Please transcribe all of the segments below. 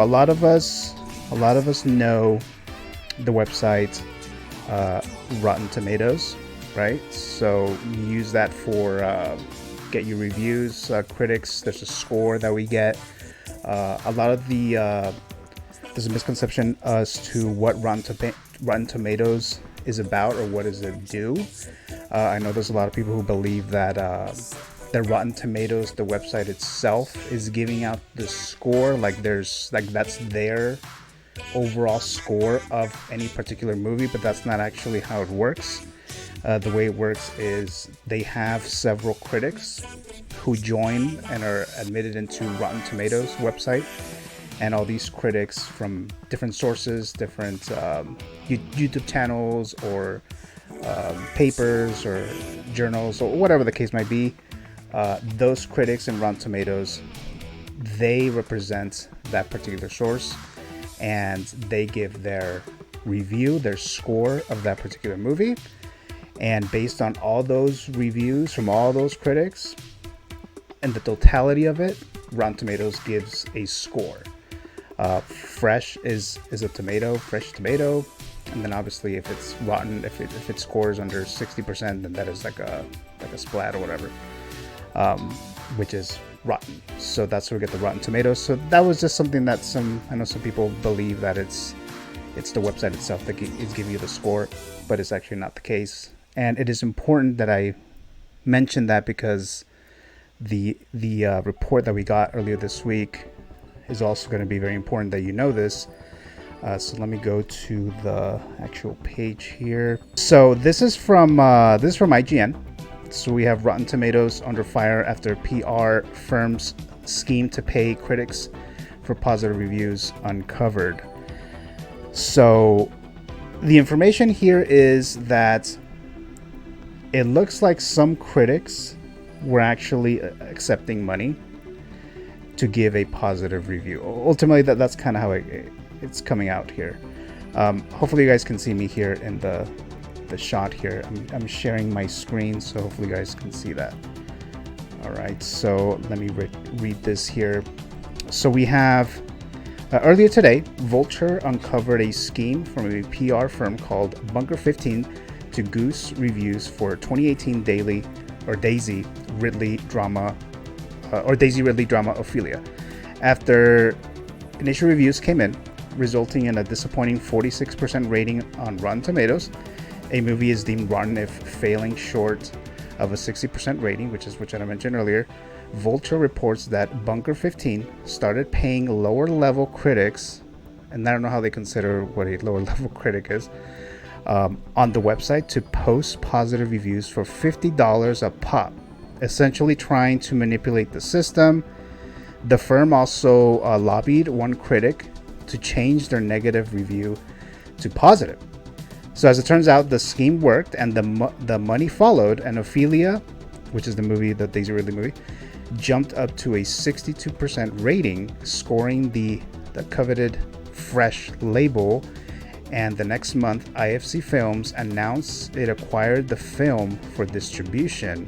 A lot of us know the website Rotten Tomatoes, right? So you use that for get your reviews, critics. There's a score that we get. A lot of there's a misconception as to what Rotten Tomatoes is about or what does it do. I know there's a lot of people who believe that the Rotten Tomatoes, the website itself, is giving out the score, like that's their overall score of any particular movie, but that's not actually how it works. The way it works is they have several critics who join and are admitted into Rotten Tomatoes website, and all these critics from different sources, different YouTube channels or papers or journals or whatever the case might be, those critics in Rotten Tomatoes, they represent that particular source, and they give their review, their score of that particular movie. And based on all those reviews from all those critics and the totality of it, Rotten Tomatoes gives a score. Fresh is a tomato, fresh tomato, and then obviously if it's rotten, if it scores under 60%, then that is like a splat or whatever, which is rotten. So that's where we get the Rotten Tomatoes. So that was just something that I know some people believe that it's the website itself that is giving you the score, but it's actually not the case. And it is important that I mention that because the report that we got earlier this week is also going to be very important that you know this. So let me go to the actual page here. So this is from IGN. So we have Rotten Tomatoes under fire after PR firms scheme to pay critics for positive reviews uncovered. So the information here is that it looks like some critics were actually accepting money to give a positive review. Ultimately, that's kind of how it's coming out here. Hopefully you guys can see me here in the shot here. I'm sharing my screen, so hopefully you guys can see that. All right, so let me read this here. So we have earlier today, Vulture uncovered a scheme from a PR firm called Bunker 15 to goose reviews for 2018 Daisy Ridley drama Ophelia. After initial reviews came in, resulting in a disappointing 46% rating on Rotten Tomatoes, a movie is deemed rotten if failing short of a 60% rating, which I mentioned earlier. Vulture reports that Bunker 15 started paying lower level critics, and I don't know how they consider what a lower level critic is, on the website to post positive reviews for $50 a pop, essentially trying to manipulate the system. The firm also lobbied one critic to change their negative review to positive. So as it turns out, the scheme worked and the money followed, and Ophelia, which is the Daisy Ridley movie, jumped up to a 62% rating, scoring the coveted fresh label. And the next month, IFC Films announced it acquired the film for distribution.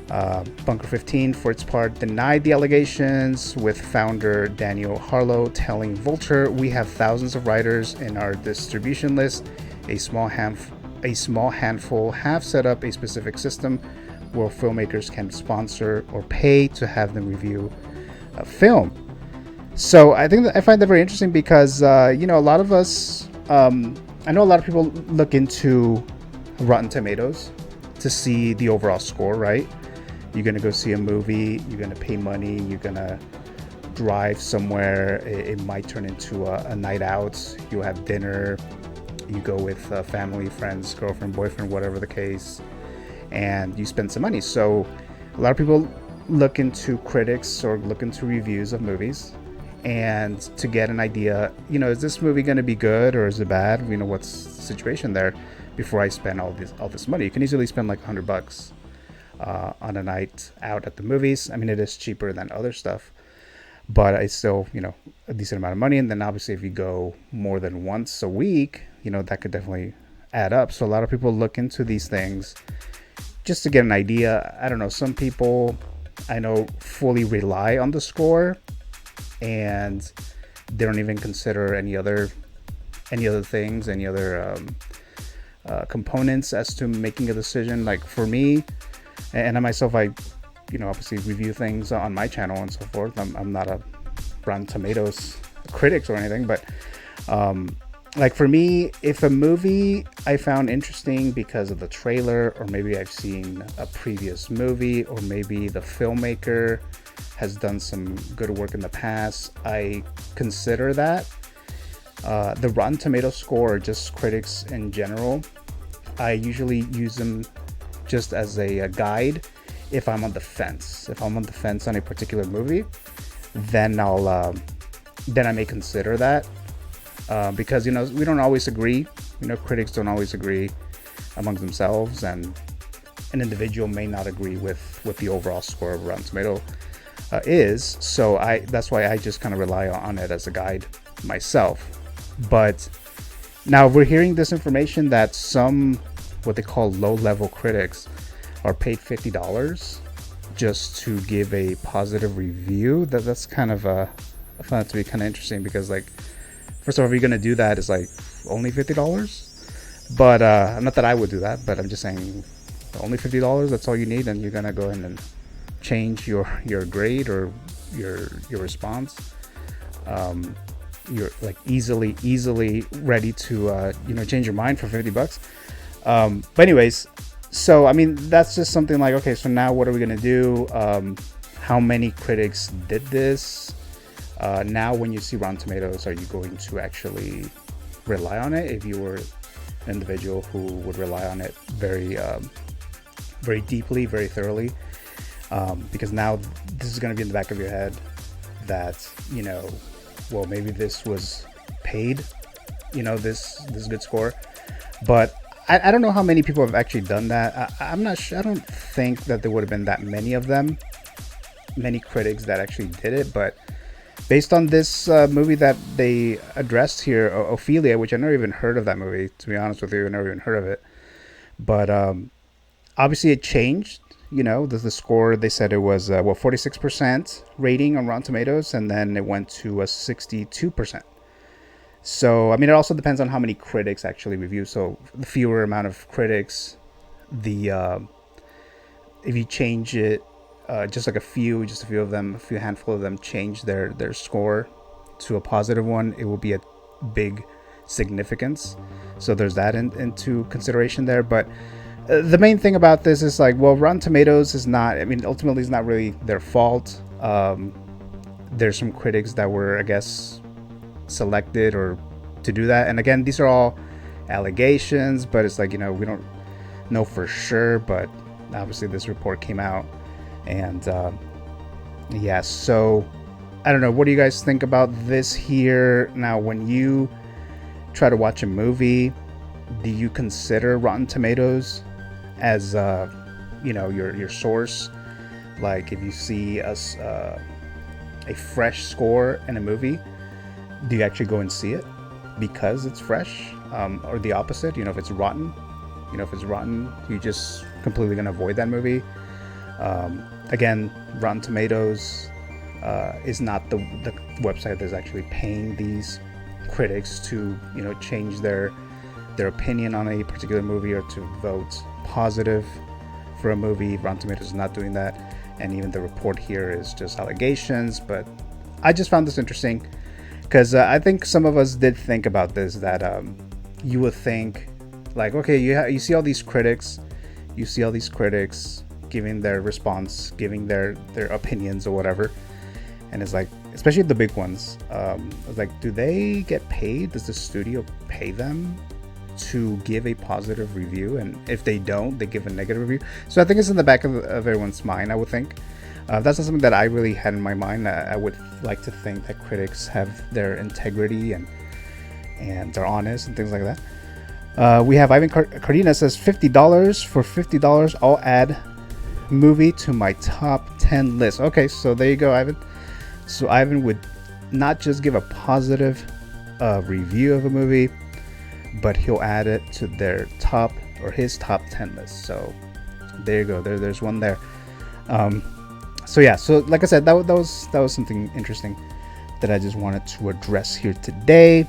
Bunker 15, for its part, denied the allegations, with founder Daniel Harlow telling Vulture, "We have thousands of writers in our distribution list. A small handful have set up a specific system where filmmakers can sponsor or pay to have them review a film." So I find that very interesting because a lot of us, I know a lot of people look into Rotten Tomatoes to see the overall score, right? You're going to go see a movie, you're going to pay money, you're going to drive somewhere, it might turn into a night out, you'll have dinner, you go with family, friends, girlfriend, boyfriend, whatever the case, and you spend some money. So a lot of people look into critics or look into reviews of movies, and to get an idea, is this movie going to be good or is it bad? What's the situation there before I spend all this money. You can easily spend like $100 on a night out at the movies. I mean, it is cheaper than other stuff, but it's still, a decent amount of money. And then obviously if you go more than once a week, that could definitely add up. So a lot of people look into these things just to get an idea. I don't know. Some people I know fully rely on the score, and They don't even consider any other things, any other components as to making a decision. Like for me, and I myself, I obviously review things on my channel and so forth. I'm not a Rotten Tomatoes critics or anything, but like for me, if a movie I found interesting because of the trailer, or maybe I've seen a previous movie, or maybe the filmmaker has done some good work in the past, I consider that. The Rotten Tomatoes score, or just critics in general, I usually use them just as a guide. If I'm on the fence, on a particular movie, then I may consider that, because we don't always agree. Critics don't always agree among themselves, and an individual may not agree with what the overall score of Rotten Tomato is. So that's why I just kind of rely on it as a guide myself. But now we're hearing this information that some, what they call low-level critics, are paid $50 just to give a positive review. That's kind of I found it to be kind of interesting, because like, first of all, if you're gonna do that, it's like only $50. But not that I would do that, but I'm just saying, only $50. That's all you need, and you're gonna go ahead and change your grade or your response. You're like easily ready to change your mind for $50. But anyways, so I mean, that's just something like, okay, so now what are we gonna do? How many critics did this? Now when you see Rotten Tomatoes, are you going to actually rely on it? If you were an individual who would rely on it very deeply, very thoroughly, because now this is going to be in the back of your head that, well, maybe this was paid, this good score. But I don't know how many people have actually done that. I'm not sure. I don't think that there would have been that many of them, many critics that actually did it. But based on this movie that they addressed here, Ophelia, which I never even heard of that movie, to be honest with you, I never even heard of it. But obviously it changed. The score, they said it was 46% rating on Rotten Tomatoes, and then it went to a 62%. So I mean, it also depends on how many critics actually review. So the fewer amount of critics, if you change it, just a few of them, a handful of them change their score to a positive one, it will be a big significance. So there's that into consideration there. But the main thing about this is like, well, Rotten Tomatoes is not, I mean, ultimately it's not really their fault. There's some critics that were, I guess, selected or to do that. And again, these are all allegations, but it's like, we don't know for sure. But obviously this report came out. And yeah, so I don't know. What do you guys think about this here? Now, when you try to watch a movie, do you consider Rotten Tomatoes as your source? Like, if you see a fresh score in a movie, do you actually go and see it because it's fresh, or the opposite? If it's rotten, you just completely gonna avoid that movie. Again, Rotten Tomatoes is not the website that's actually paying these critics to change their opinion on a particular movie or to vote positive for a movie. Rotten Tomatoes is not doing that, and even the report here is just allegations. But I just found this interesting because I think some of us did think about this, that you would think like, okay, you see all these critics giving their response, giving their opinions or whatever, and it's like, especially the big ones, it's like, do they get paid? Does the studio pay them to give a positive review? And if they don't, they give a negative review. So I think it's in the back of everyone's mind, I would think. That's not something that I really had in my mind. I would like to think that critics have their integrity and they're honest and things like that. We have Ivan Cardenas says $50 for $50. I'll add movie to my top 10 list. Okay, so there you go, Ivan. So Ivan would not just give a positive review of a movie, but he'll add it to their top, or his top 10 list. So there you go. There's one there. So yeah. So like I said, that was something interesting that I just wanted to address here today.